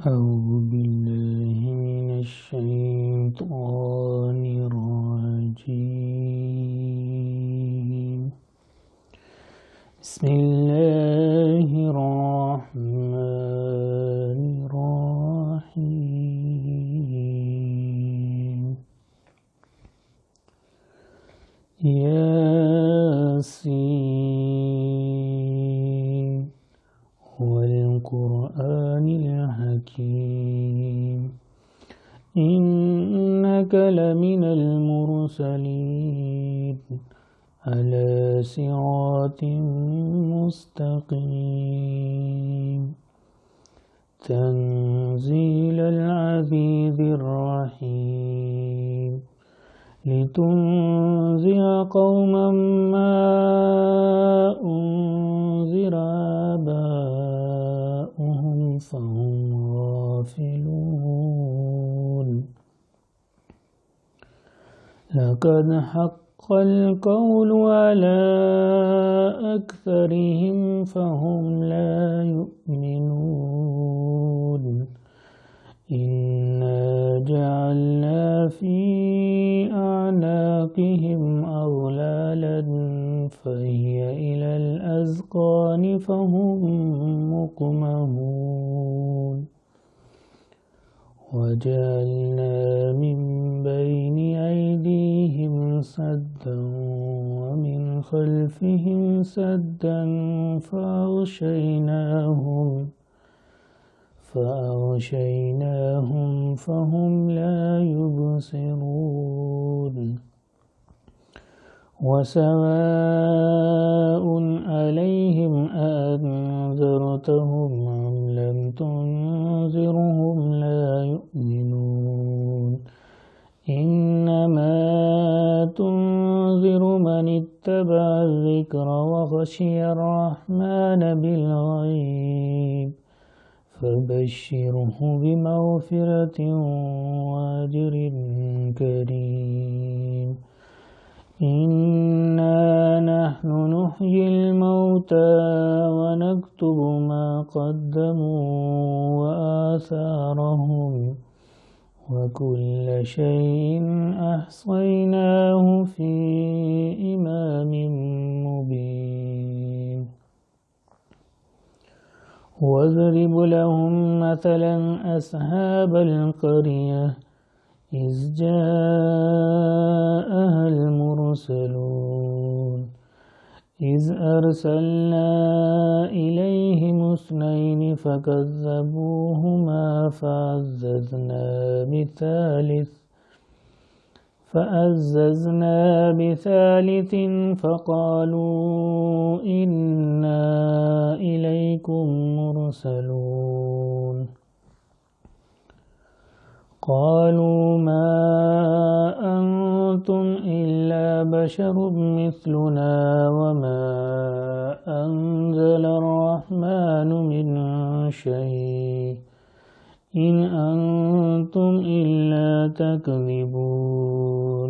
أعوذ بالله من الشيطان الرجيم. بسم الله الرحمن الرحيم. ياسين والقرآن الحكيم إنك لمن المرسلين على صراط مستقيم تنزيل العزيز الرحيم لتنذر قوما ما أنذر آباؤهم فهم غافلون. لقد حق القول على أكثرهم فهم لا يؤمنون. إنا جعلنا في أعناقهم أغلالا فهي إلى الأذقان فهم مقمحون. وجعلنا من بين أيديهم سدا ومن خلفهم سدا فأغشيناهم فهم لا يبصرون. وسواء عليهم أأنذرتهم أم لم تنذرهم لا يؤمنون. إنما تنذر من اتبع الذكر وخشي الرحمن بالغيب فبشره بمغفرة وأجر كريم. إنا نحن نحيي الموتى ونكتب ما قدموا وآثارهم وكل شيء أحصيناه في إمام مبين. واضرب لهم مثلا أصحاب القرية إذ جاءها المرسلون إذ أرسلنا إليهم اثنين فكذبوهما فعززنا بثالث فقالوا إنا إليكم مرسلون. قالوا ما أنتم إلا بشر مثلنا وما أنزل الرحمن من شيء إن أنتم إلا تكذبون.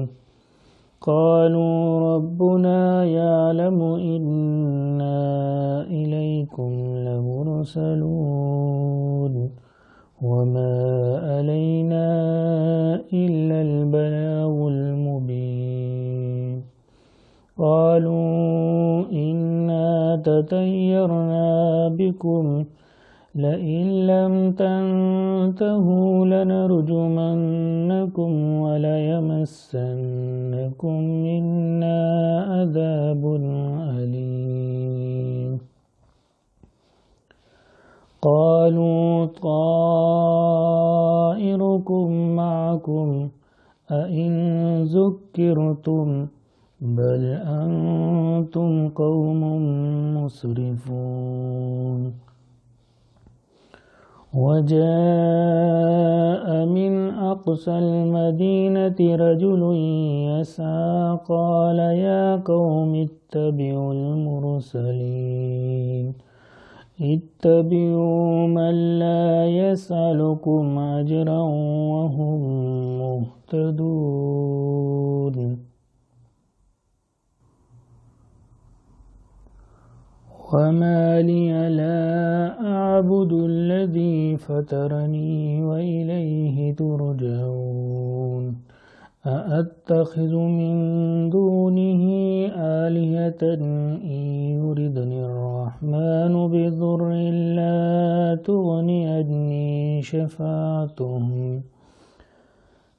قالوا ربنا يعلم إنا إليكم لمرسلون وما علينا إلا البلاغ المبين. قالوا إنا تطيرنا بكم لئن لم تنتهوا لنرجمنكم وليمسنكم منا عذاب أليم. قالوا طائركم معكم أئن ذكرتم بل أنتم قوم مسرفون. وجاء من أقصى المدينة رجل يسعى قال يا قوم اتبعوا المرسلين اتبعوا من لا يسألكم أجرا وهم مهتدون. وما لي لا أعبد الذي فطرني وإليه ترجعون أأتخذ من دونه آلهة إن يردني الرحمن بضر لا تغني عني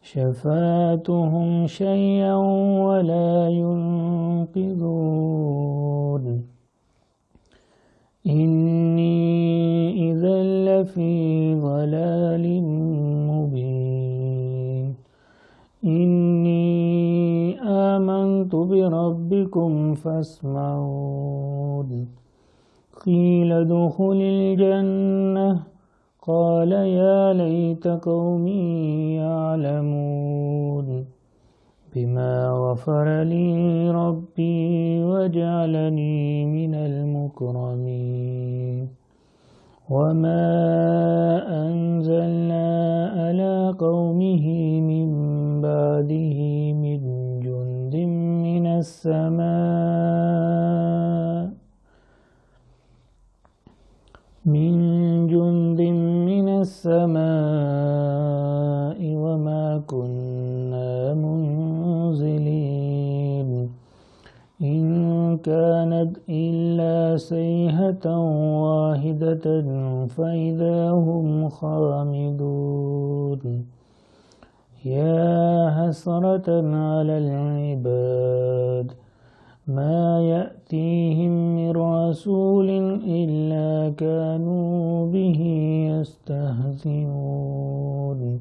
شفاعتهم شيئا ولا ينقذون إني إذا لفي ضلال مبين إني آمنت بربكم فاسمعون قيل ادخل الجنة قال يا ليت قومي يعلمون بما غفر لي ربي وجعلني من المكرمين وما أنزلنا على قومه من بعده من جند من السماء وما كنا منزلين إن كانت إلا صيحة واحدة فإذا هم خامدون يا حسرة على العباد ما يأتيهم من رسول إلا كانوا به يستهزئون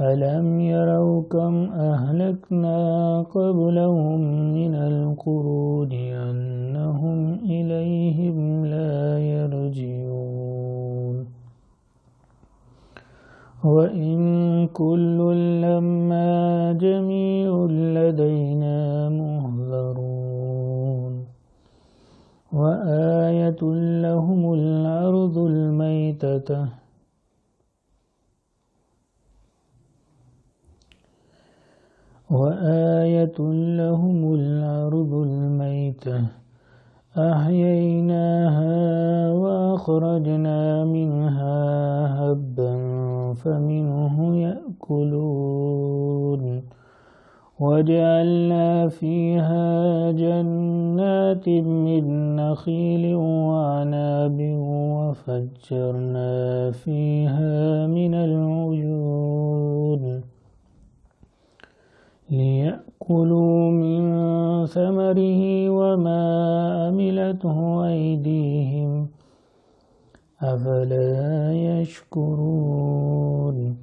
ألم يروا كم أهلكنا قبلهم من القرون أنهم إليهم لا يرجعون وإن كل لما جميع لدينا محضرون وآية لهم الأرض الميتة أحييناها وأخرجنا منها هبا فمنه يأكلون وجعلنا فيها جنات من نخيل وعناب وفجرنا فيها من العيون ليأكلوا من ثمره وما عملته أيديهم أفلا يشكرون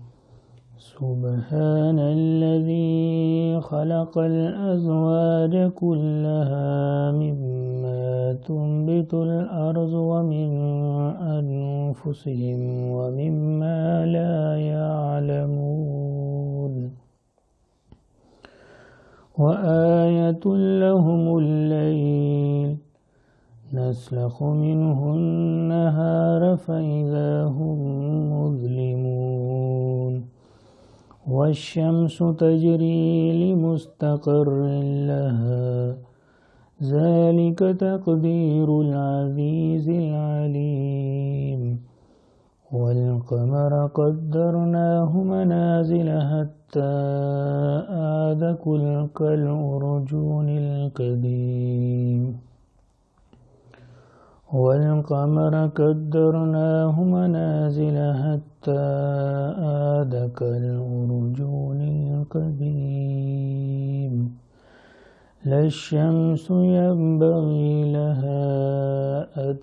سبحان الذي خلق الأزواج كلها مما تنبت الأرض ومن أنفسهم ومما لا يعلمون وآية لهم الليل نسلخ منه النهار فإذا هم مظلمون والشمس تجري لمستقر لها ذلك تقدير العزيز العليم والقمر قدرناه منازل حتى عاد كالعرجون القديم والقمر قدرناه منازل حتى عاد كالعرجون القديم لا الشمس ينبغي لها أن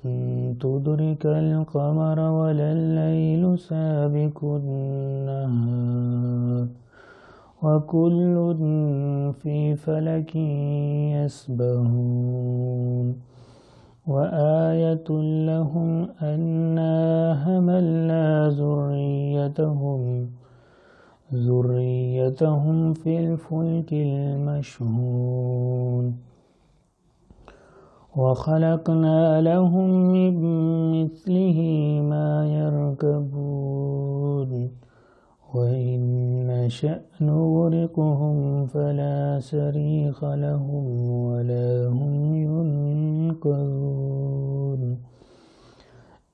تدرك القمر ولا الليل سابق النهار وكل في فلك يسبحون وآية لهم أنا حملنا ذريتهم في الفلك المشحون وخلقنا لهم من مثله ما يركبون وإن نشأ نغرقهم فلا صريخ لهم ولا هم ينقذون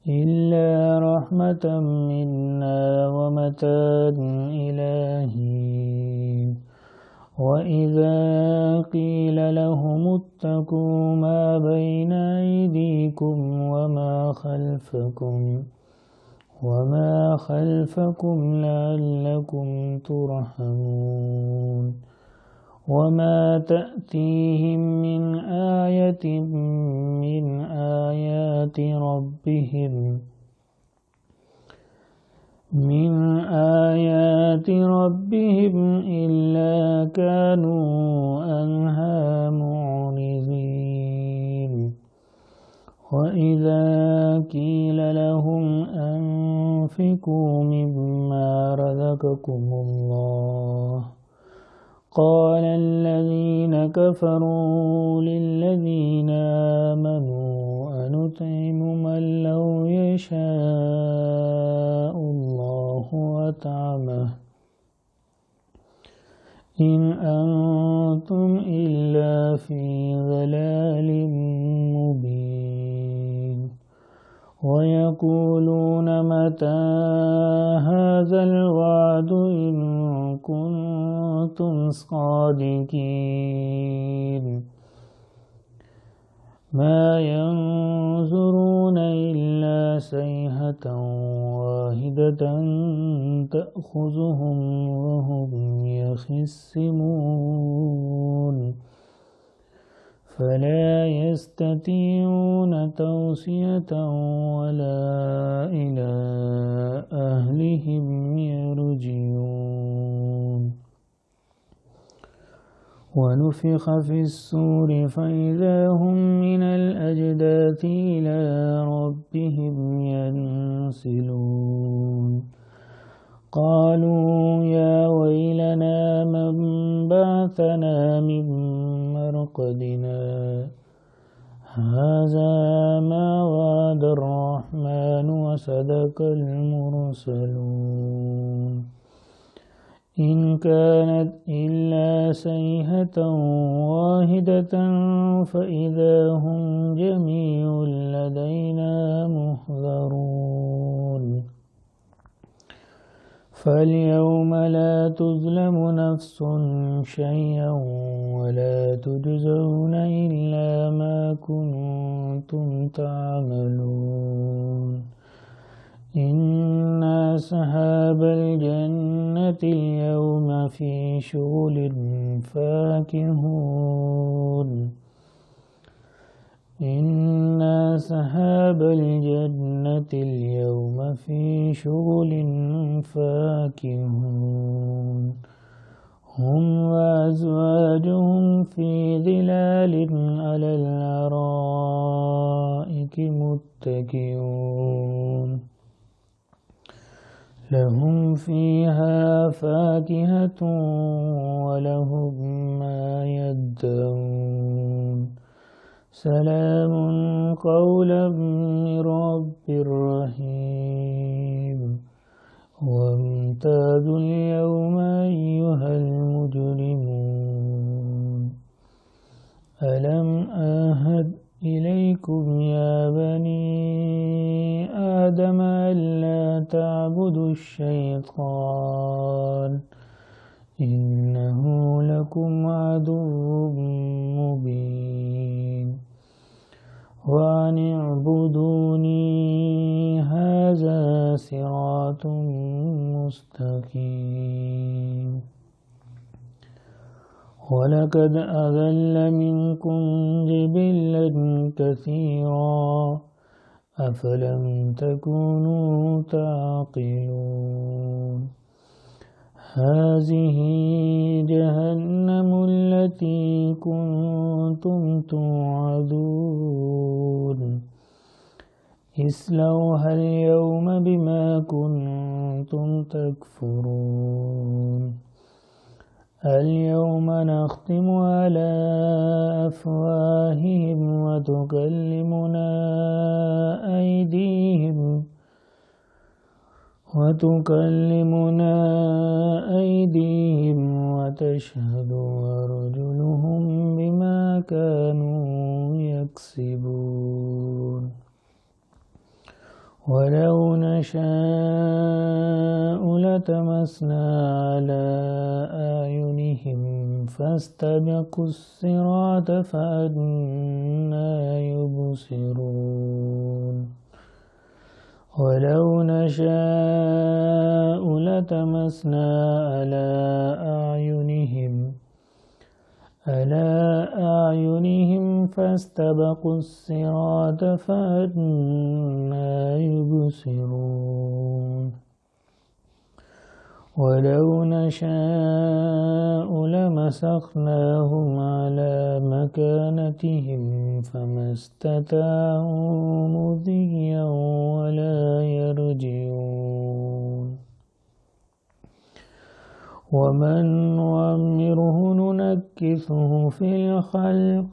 إلا رحمة منا ومتاع إلى حين وإذا قيل لهم اتقوا ما بين أيديكم وما خلفكم لعلكم ترحمون وما تأتيهم من آية من آيات ربهم إلا كانوا عنها معرضين وإذا قيل لهم أنفقوا مما رزقكم الله قال الذين كفروا للذين آمنوا أنطعم من لو يشاء الله أطعمه إن أنتم إلا في ضلال مبين ويقولون متى هذا الوعد إن كنتم صادقين ما ينظرون إلا صيحة واحدة تأخذهم وهم يخصمون فلا يستطيعون توصية ولا إلى أهلهم يرجعون ونفخ في الصور فإذا هم من الأجداث إلى ربهم ينسلون قالوا يا ويلنا من بعثنا من مرقدنا هذا ما وعد الرحمن وصدق المرسلون إن كانت إلا صيحة واحدة فإذا هم جميع لدينا محضرون فاليوم لا تظلم نفس شيئا ولا تجزون إلا ما كنتم تعملون إن أصحاب الجنة اليوم في شغل فاكهون إن أصحاب الجنة اليوم في شغل فاكهون هم وأزواجهم في ظلال على الأرائك متكئون لهم فيها فاكهة ولهم ما يدعون سلام قولا من رب رحيم وامتازوا اليوم أيها المجرمون ألم أعهد إليكم يا بني آدم ألا تعبدوا الشيطان إنه لكم عدو مبين وأن اعبدوني هذا صراط مستقيم ولقد أضل منكم جبلا كثيرا أفلم تكونوا تعقلون هذه جهنم التي كنتم توعدون اصلوها اليوم بما كنتم تكفرون اليوم نختم على أفواههم وتكلمنا أيديهم وتكلمنا أيديهم وتشهد أرجلهم بما كانوا يكسبون ولو نشاء لتمسنا على أعينهم فاستبقوا الصراط فأنى يبصرون ولو نشاء لتمسنا على أعينهم فاستبقوا الصراط فأنى يبصرون ولو نشاء لمسخناهم على مكانتهم فما استطاعوا مضيا ولا يرجعون ومن نعمره ننكثه في الخلق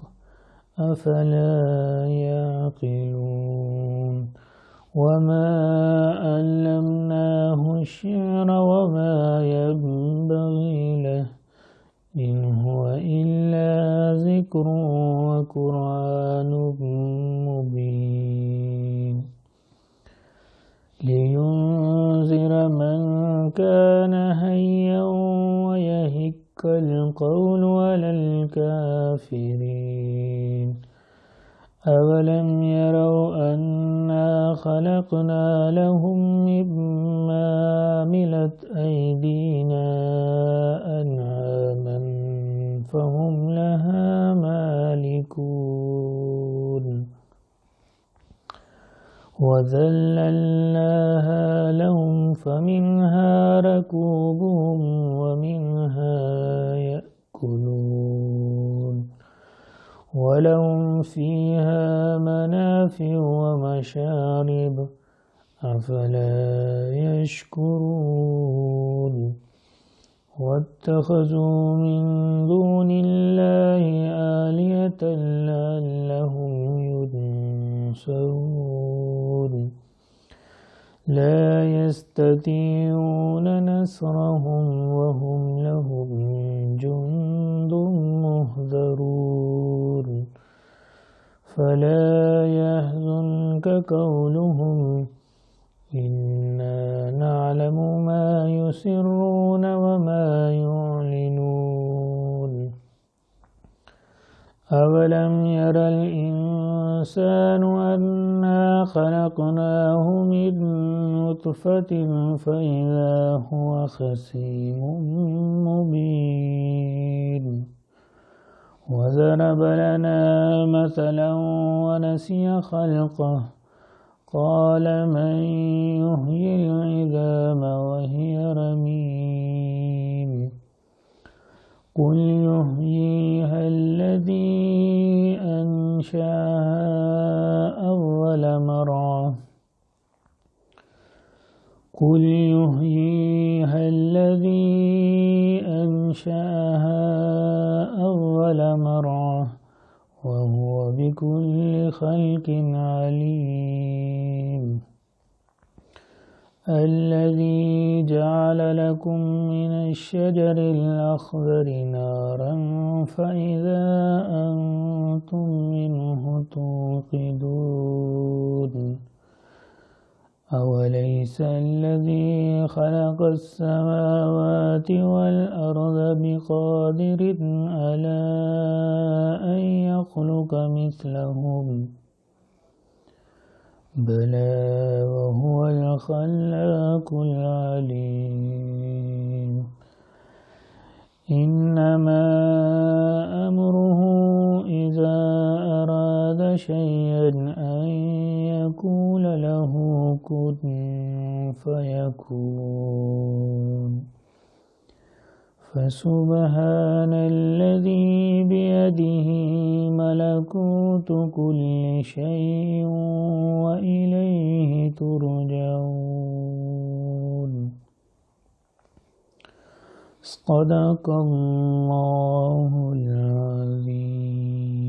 أفلا يعقلون وما علمناه الشعر وما ينبغي له إن هو إلا ذكر وقرآن مبين لينذر من كان حيا ويحق القول على الكافرين أولم يروا أنا خلقنا لهم مما عملت أيدينا أنعاما فهم لها مالكون وذللناها لهم فمنها ركوبهم ومنها يأكلون ولهم فيها منافع ومشارب أفلا يشكرون واتخذوا من دون الله آلهة لعلهم ينصرون لا يستطيعون نصرهم وهم لهم جند مهضرون فلا يحزنك قولهم إنا نعلم ما يسرون وما يعلنون أولم ير الإنسان أنا خلقناه من نطفة فإذا هو خصيم مبين وضرب لنا مثلا ونسي خلقه قال من يحيي العظام وهي رميم قل يحييها الذي أنشأها أول مرة قل يحييها الذي أنشأها أول مرة وهو بكل خلق عليم الذي جعل لكم من الشجر الأخضر نارا فإذا أنتم منه توقدون أوليس الذي خلق السماوات والأرض بقادر على أن يخلق مثلهم بلى وهو الخلاق العليم إنما أمره إذا أراد شيئا أن يقول له كن فيكون فسبحان الذي بيده ملكوت كل شيء وإليه ترجعون صدق الله العظيم.